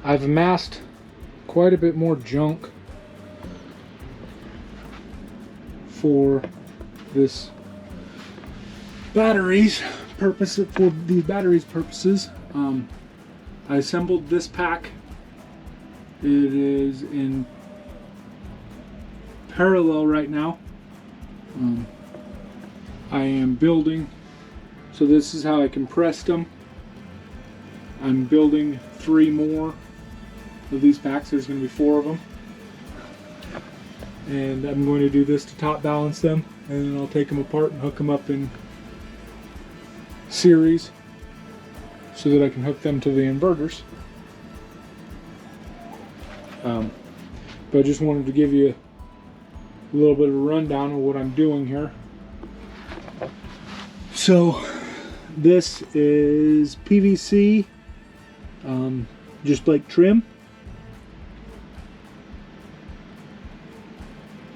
I've amassed quite a bit more junk for this batteries purposes. I assembled this pack. It is in parallel right now. I am building, so this is how I compressed them. I'm building 3 more of these packs. There's going to be 4 of them. And I'm going to do this to top balance them, and then I'll take them apart and hook them up in series so that I can hook them to the inverters. But I just wanted to give you a little bit of a rundown of what I'm doing here. So this is PVC, just like trim.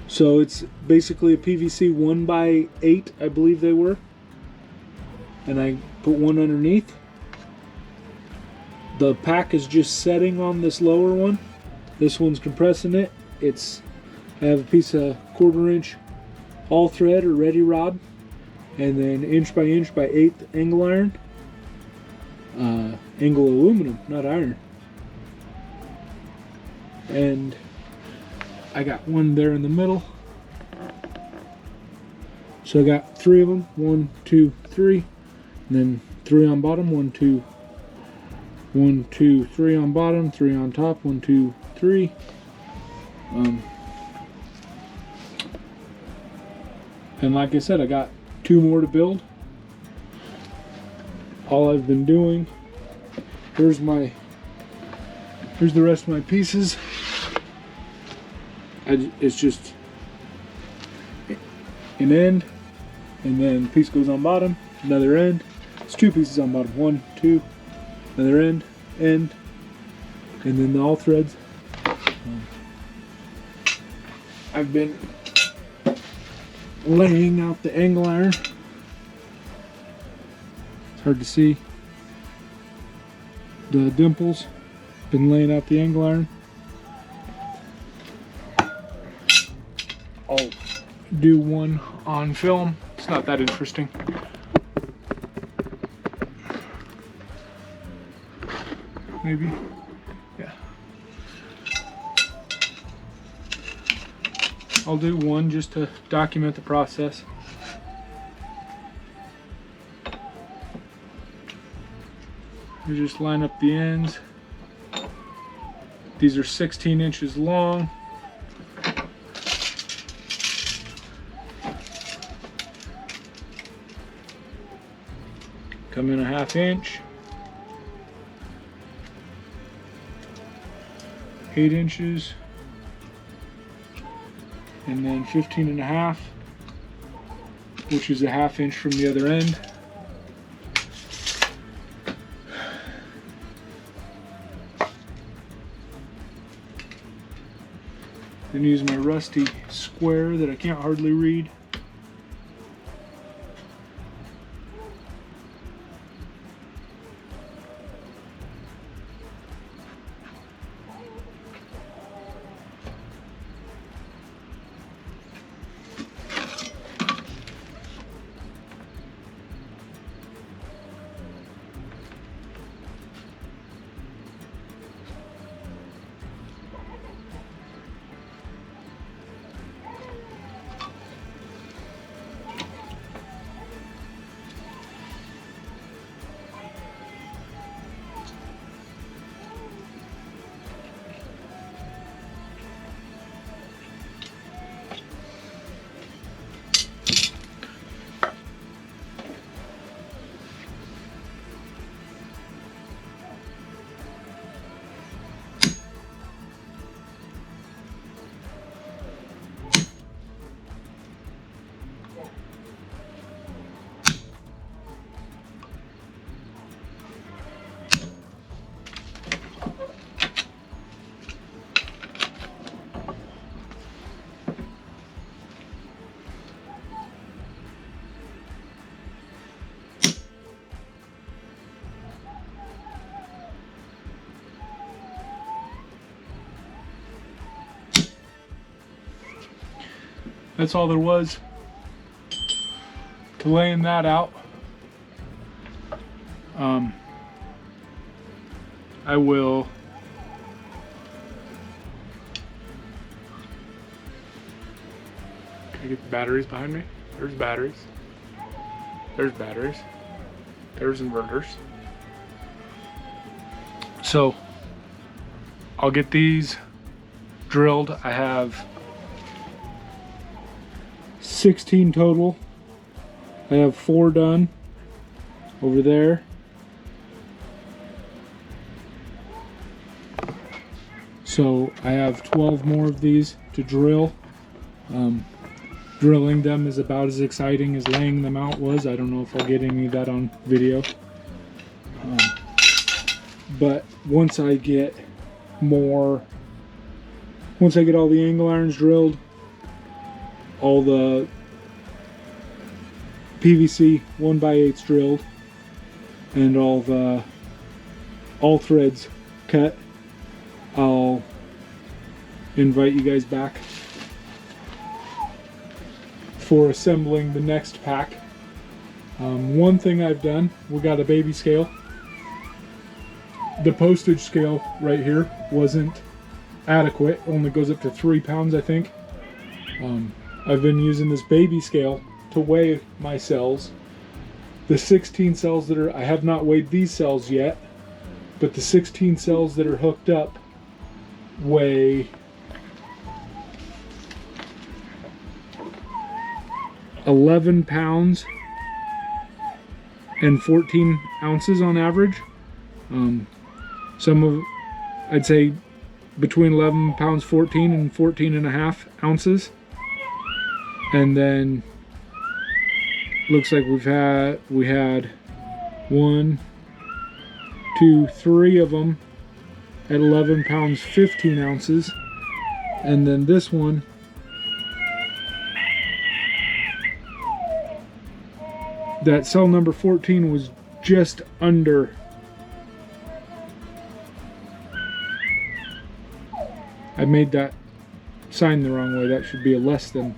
So it's basically a PVC 1x8, I believe they were. And I put one underneath. The pack is just setting on this lower one. This one's compressing it. I have a piece of 1/4 inch all thread or ready rod, and then inch by 1/8 angle iron. Angle aluminum, not iron. And I got one there in the middle. So I got 3 of them. 1, 2, 3. And then 3 on bottom. 1, 2, 1, 2, 3 on bottom. 3 on top. 1, 2, 3. And like I said, I got 2 more to build. All I've been doing. Here's the rest of my pieces. It's just an end, and then a piece goes on bottom, another end. It's 2 pieces on bottom. 1, 2, another end, and then the all threads. I've been laying out the angle iron. It's hard to see the dimples. Been laying out the angle iron. I'll do one on film. It's not that interesting. Maybe. Yeah. I'll do one just to document the process. You just line up the ends. These are 16 inches long. Come in a 1/2 inch. 8 inches. And then 15.5, which is a 1/2 inch from the other end. Then use my rusty square that I can't hardly read. that's all there was to laying that out. I will can I get the batteries behind me? There's batteries. There's batteries. There's inverters. So I'll get these drilled. I have 16 total. I have 4 done over there. So I have 12 more of these to drill. Drilling them is about as exciting as laying them out was. I don't know if I'll get any of that on video. But once I get all the angle irons drilled, all the PVC 1x8s drilled, and all threads cut, I'll invite you guys back for assembling the next pack. One thing I've done, we got a baby scale. The postage scale right here wasn't adequate, only goes up to 3 pounds, I think. I've been using this baby scale to weigh my cells. The 16 cells that are, I have not weighed these cells yet, but the 16 cells that are hooked up weigh 11 pounds and 14 ounces on average. I'd say between 11 pounds 14 and 14 and a half ounces. And then looks like we had 1, 2, 3 of them at 11 pounds 15 ounces, and then this one that cell number 14 was just under. I made that sign the wrong way. That should be a less than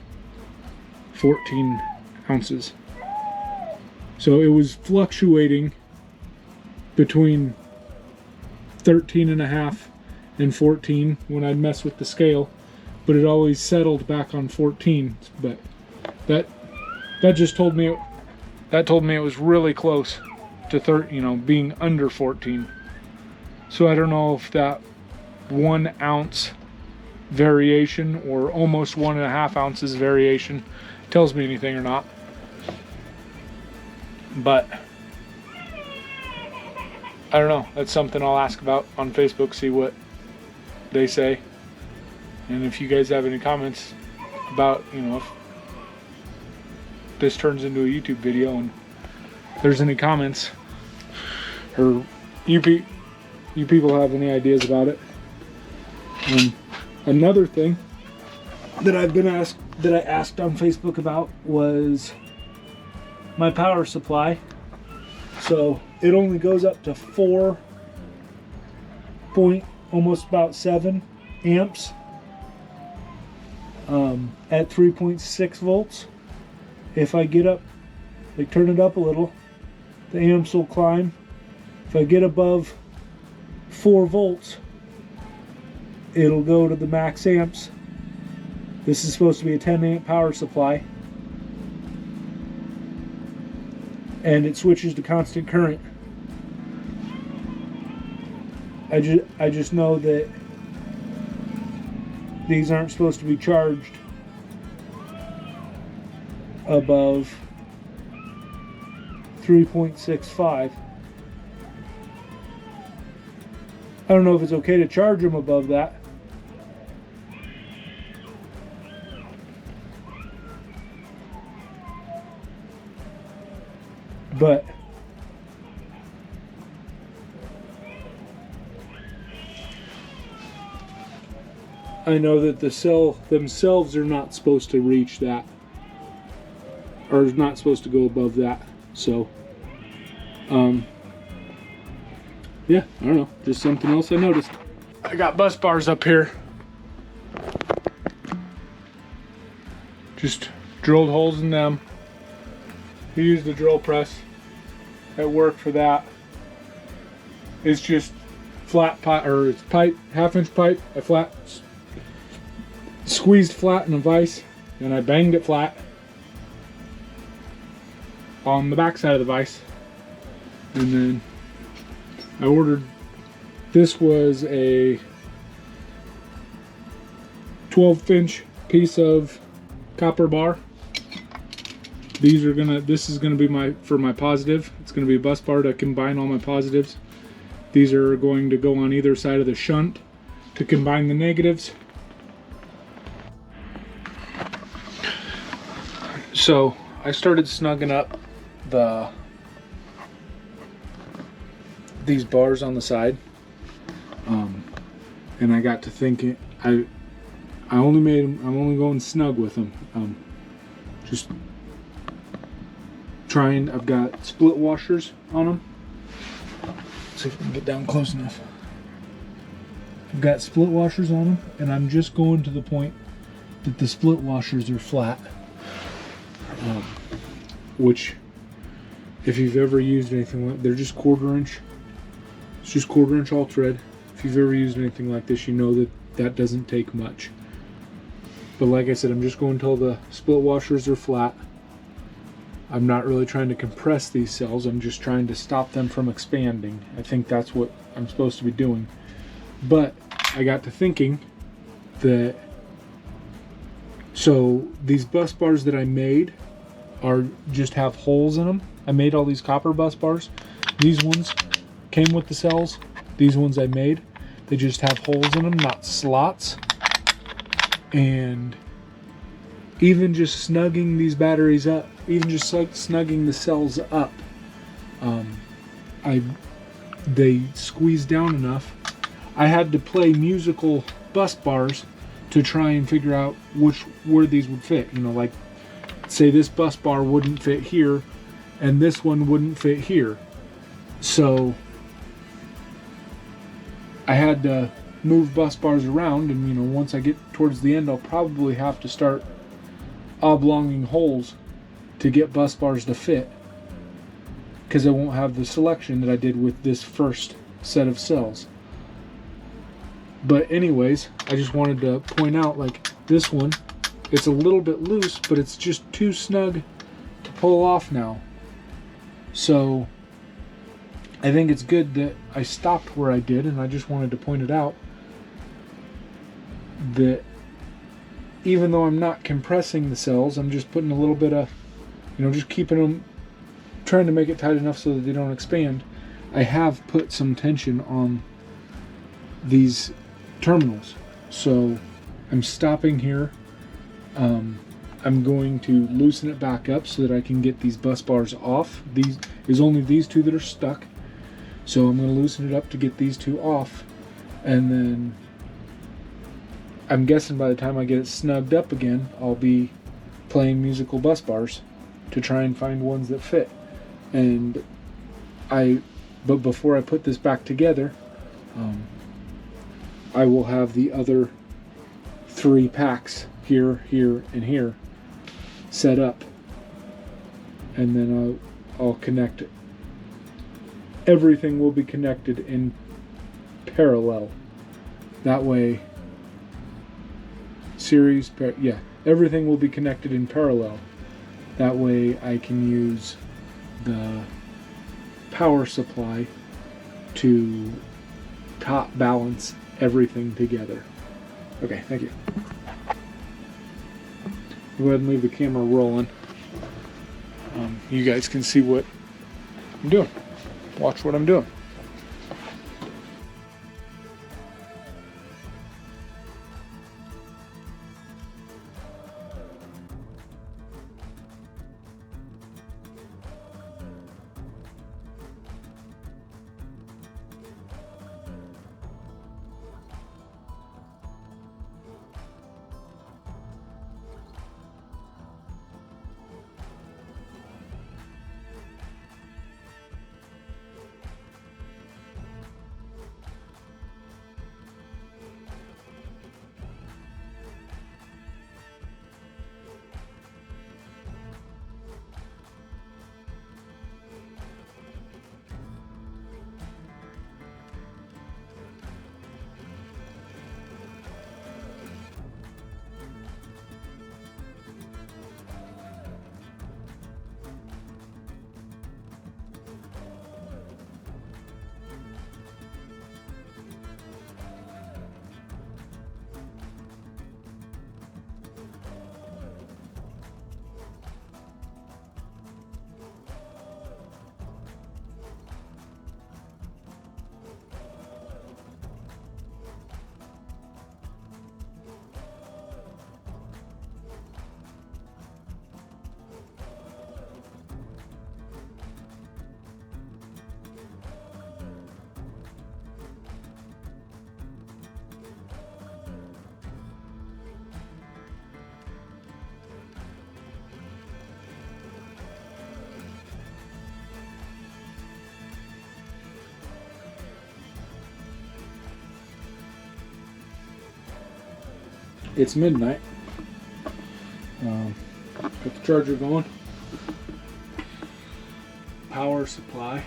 14 ounces. So it was fluctuating between 13 and a half and 14 when I'd mess with the scale, but it always settled back on 14. But that just told me it was really close to being under 14. So I don't know if that 1 ounce variation or almost 1.5 ounces variation tells me anything or not. But I don't know. That's something I'll ask about on Facebook, see what they say. And if you guys have any comments about, if this turns into a YouTube video and there's any comments, or you people have any ideas about it. Another thing that I asked on Facebook about was my power supply. So it only goes up to almost about 7 amps at 3.6 volts. If I get up, turn it up a little, the amps will climb. If I get above 4 volts, it'll go to the max amps. This is supposed to be a 10 amp power supply, and it switches to constant current. I just know that these aren't supposed to be charged above 3.65. I don't know if it's okay to charge them above that. But I know that the cell themselves are not supposed to reach that, or not supposed to go above that. So, yeah, I don't know. Just something else I noticed. I got bus bars up here. Just drilled holes in them. He used the drill press at work for that. It's just flat pipe, or it's pipe, 1/2-inch pipe. I squeezed flat in a vise, and I banged it flat on the back side of the vise. And then I ordered, this was a 12-inch piece of copper bar. This is gonna be for my positive. It's gonna be a bus bar to combine all my positives. These are going to go on either side of the shunt to combine the negatives. So I started snugging up these bars on the side, and I got to thinking, I'm only going snug with them. Just trying. I've got split washers on them. Let's see if I can get down close enough. I've got split washers on them, and I'm just going to the point that the split washers are flat. Which, if you've ever used anything like, they're just 1/4 inch. It's just 1/4 inch all thread. If you've ever used anything like this, you know that that doesn't take much. But like I said, I'm just going until the split washers are flat. I'm not really trying to compress these cells. I'm just trying to stop them from expanding. I think that's what I'm supposed to be doing. But I got to thinking that, so these bus bars that I made just have holes in them. I made all these copper bus bars. These ones came with the cells. These ones I made, they just have holes in them, not slots. And even just snugging these batteries up, even just snugging the cells up, they squeezed down enough. I had to play musical bus bars to try and figure out where these would fit. You know, like, say this bus bar wouldn't fit here, and this one wouldn't fit here. So I had to move bus bars around, and you know, once I get towards the end, I'll probably have to start oblonging holes to get bus bars to fit, because I won't have the selection that I did with this first set of cells. But anyways, I just wanted to point out, like, this one, it's a little bit loose, but it's just too snug to pull off now. So I think it's good that I stopped where I did, and I just wanted to point it out that even though I'm not compressing the cells, I'm just putting a little bit of, you know, just keeping them, trying to make it tight enough so that they don't expand. I have put some tension on these terminals. So I'm stopping here. I'm going to loosen it back up so that I can get these bus bars off. There's only these two that are stuck. So I'm going to loosen it up to get these two off. And then I'm guessing by the time I get it snugged up again, I'll be playing musical bus bars to try and find ones that fit. But before I put this back together, I will have the other 3 packs here, here, and here set up, and then I'll connect it. Everything will be connected in parallel. That way, everything will be connected in parallel. That way I can use the power supply to top balance everything together. Okay, thank you. Go ahead and leave the camera rolling. You guys can see what I'm doing. Watch what I'm doing. It's midnight. Got the charger going. Power supply.